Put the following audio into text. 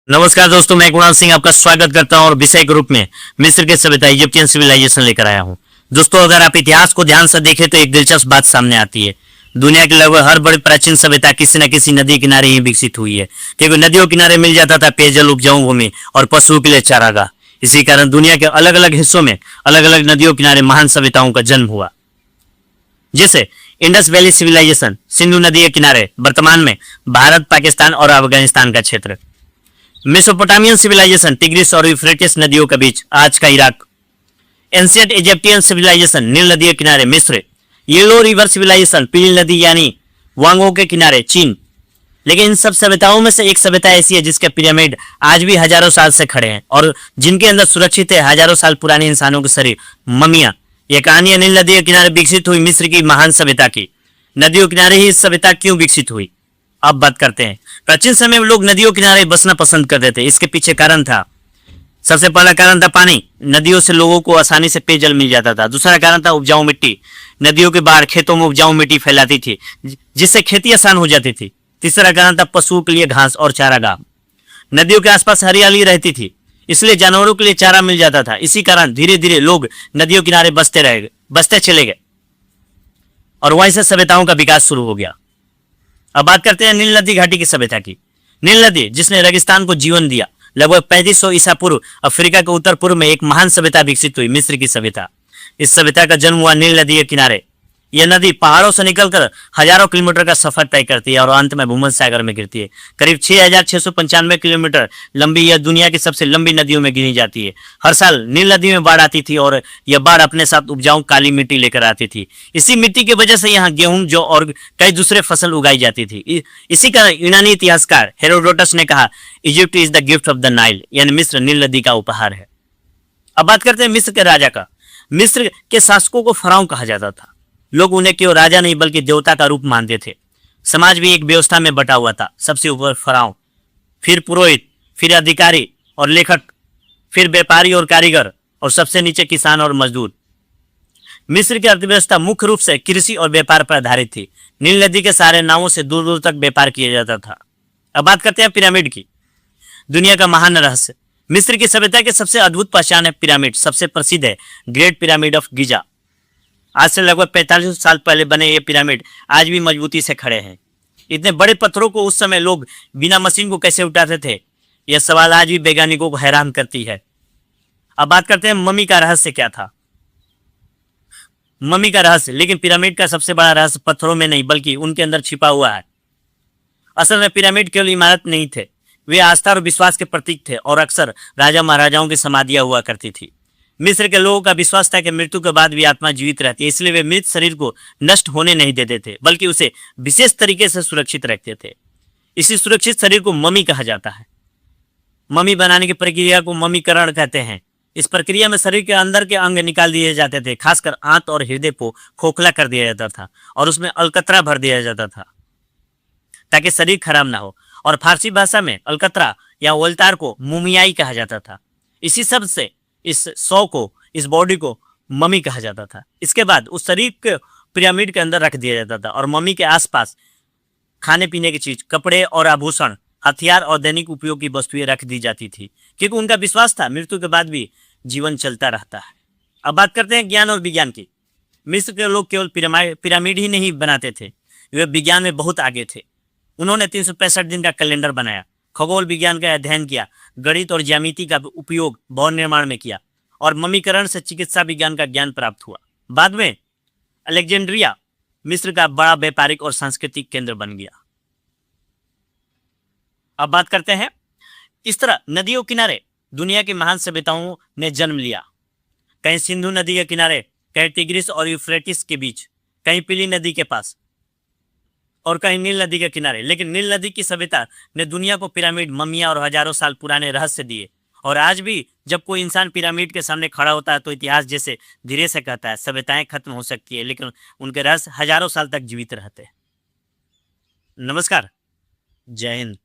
नमस्कार दोस्तों, मैं कुणाल सिंह आपका स्वागत करता हूं और विषय के रूप में मिस्र के सभ्यता इजिप्टियन सिविलाइजेशन लेकर आया हूं। दोस्तों, अगर आप इतिहास को ध्यान से देखें तो एक दिलचस्प बात सामने आती है। दुनिया की लगभग हर बड़ी प्राचीन सभ्यता किसी न किसी नदी किनारे ही विकसित हुई है, क्योंकि नदियों किनारे मिल जाता था पेयजल, उपजाऊ भूमि और पशुओं के लिए चारागाह। इसी कारण दुनिया के अलग अलग हिस्सों में अलग अलग नदियों किनारे महान सभ्यताओं का जन्म हुआ। जैसे इंडस वैली सिविलाइजेशन सिंधु नदी के किनारे, वर्तमान में भारत, पाकिस्तान और अफगानिस्तान का क्षेत्र। मेसोपोटामियन सिविलाइजेशन टिग्रिस और यूफ्रेटिस नदियों के बीच, आज का इराक। एंशियंट इजिप्टियन सिविलाइजेशन नील नदी के किनारे, मिस्र। येलो रिवर सिविलाइजेशन पीली नदी यानी वांगो के किनारे, चीन। लेकिन इन सब सभ्यताओं में से एक सभ्यता ऐसी है जिसके पिरामिड आज भी हजारों साल से खड़े हैं और जिनके अंदर सुरक्षित है हजारों साल पुराने इंसानों के शरीर, ममिया। यह कहानी है नील नदी के किनारे विकसित हुई मिस्र की महान सभ्यता की। नदियों किनारे ही सभ्यता क्यों विकसित हुई, अब बात करते हैं। प्राचीन समय में लोग नदियों किनारे बसना पसंद करते थे। इसके पीछे कारण था, सबसे पहला कारण था पानी। नदियों से लोगों को आसानी से पेयजल मिल जाता था। दूसरा कारण था उपजाऊ मिट्टी। नदियों के बाहर खेतों में उपजाऊ मिट्टी फैलाती थी, जिससे खेती आसान हो जाती थी। तीसरा कारण था पशुओं के लिए घास और चारागाह। नदियों के आसपास हरियाली रहती थी, इसलिए जानवरों के लिए चारा मिल जाता था। इसी कारण धीरे धीरे लोग नदियों किनारे बसते चले गए और वहीं से सभ्यताओं का विकास शुरू हो गया। अब बात करते हैं नील नदी घाटी की सभ्यता की। नील नदी जिसने रेगिस्तान को जीवन दिया, लगभग 3500 ईसा पूर्व अफ्रीका के उत्तर पूर्व में एक महान सभ्यता विकसित हुई, मिस्र की सभ्यता। इस सभ्यता का जन्म हुआ नील नदी के किनारे। यह नदी पहाड़ों से निकलकर हजारों किलोमीटर का सफर तय करती है और अंत में भूमध्य सागर में गिरती है। करीब 6695 किलोमीटर लंबी यह दुनिया की सबसे लंबी नदियों में गिनी जाती है। हर साल नील नदी में बाढ़ आती थी और यह बाढ़ अपने साथ उपजाऊ काली मिट्टी लेकर आती थी। इसी मिट्टी की वजह से यहाँ गेहूं, जौ और कई दूसरे फसल उगाई जाती थी। इसी कारण यूनानी इतिहासकार हेरोडोटस ने कहा, Egypt is the gift of the Nile, यानी मिस्र नील नदी का उपहार है। अब बात करते हैं मिस्र के राजा का। मिस्र के शासकों को फराउन कहा जाता था। लोग उन्हें केवल राजा नहीं बल्कि देवता का रूप मानते थे। समाज भी एक व्यवस्था में बटा हुआ था। सबसे ऊपर फराउन, फिर पुरोहित, फिर अधिकारी और लेखक, फिर व्यापारी और कारीगर, और सबसे नीचे किसान और मजदूर। मिस्र की अर्थव्यवस्था मुख्य रूप से कृषि और व्यापार पर आधारित थी। नील नदी के सारे नावों से दूर दूर तक व्यापार किया जाता था। अब बात करते हैं पिरामिड की। दुनिया का महान रहस्य। मिस्र की सभ्यता की सबसे अद्भुत पहचान है पिरामिड। सबसे प्रसिद्ध है ग्रेट पिरामिड ऑफ गिजा। आज से लगभग 4500 साल पहले बने ये पिरामिड आज भी मजबूती से खड़े हैं। इतने बड़े पत्थरों को उस समय लोग बिना मशीन को कैसे उठाते थे, यह सवाल आज भी वैज्ञानिकों को हैरान करती है। अब बात करते हैं मम्मी का रहस्य क्या था। मम्मी का रहस्य, लेकिन पिरामिड का सबसे बड़ा रहस्य पत्थरों में नहीं बल्कि उनके अंदर छिपा हुआ है। असल में पिरामिड केवल इमारत नहीं थे, वे आस्था और विश्वास के प्रतीक थे और अक्सर राजा महाराजाओं की समाधियां हुआ करती थी। मिस्र के लोगों का विश्वास था कि मृत्यु के बाद भी आत्मा जीवित रहती है, इसलिए वे मृत शरीर को नष्ट होने नहीं देते थे बल्कि उसे विशेष तरीके से सुरक्षित रखते थे। इसी सुरक्षित शरीर को मम्मी कहा जाता है। मम्मी बनाने की प्रक्रिया को मम्मीकरण कहते हैं। इस प्रक्रिया में शरीर के अंदर के अंग निकाल दिए जाते थे, खासकर आंत और हृदय को खोखला कर दिया जाता था और उसमें अलकतरा भर दिया जाता था ताकि शरीर खराब ना हो। और फारसी भाषा में अलकतरा या ओलतार को मुमियाई कहा जाता था। इसी शब्द से इस शव को, इस बॉडी को मम्मी कहा जाता था। इसके बाद उस शरीर को पिरामिड के अंदर रख दिया जाता था और मम्मी के आसपास खाने पीने की चीज, कपड़े और आभूषण, हथियार और दैनिक उपयोग की वस्तुएं रख दी जाती थी, क्योंकि उनका विश्वास था मृत्यु के बाद भी जीवन चलता रहता है। अब बात करते हैं ज्ञान और विज्ञान की। मिस्र के लोग केवल पिरामिड ही नहीं बनाते थे, वे विज्ञान में बहुत आगे थे। उन्होंने 365 दिन का कैलेंडर बनाया, खगोल विज्ञान का अध्ययन किया, गणित और ज्यामिति का उपयोग भवन निर्माण में किया और मम्मीकरण से चिकित्सा विज्ञान का ज्ञान प्राप्त हुआ। बाद में अलेक्जेंड्रिया मिस्र का बड़ा व्यापारिक और सांस्कृतिक केंद्र बन गया। अब बात करते हैं, इस तरह नदियों किनारे दुनिया की महान सभ्यताओं ने जन्म लिया। कहीं सिंधु नदी के किनारे, कहीं टिग्रिस और यूफ्रेटिस के बीच, कहीं पीली नदी के पास और कहीं नील नदी के किनारे। लेकिन नील नदी की सभ्यता ने दुनिया को पिरामिड, मम्मियां और हजारों साल पुराने रहस्य दिए। और आज भी जब कोई इंसान पिरामिड के सामने खड़ा होता है तो इतिहास जैसे धीरे से कहता है, सभ्यताएं खत्म हो सकती है लेकिन उनके रहस्य हजारों साल तक जीवित रहते हैं। नमस्कार, जय हिंद।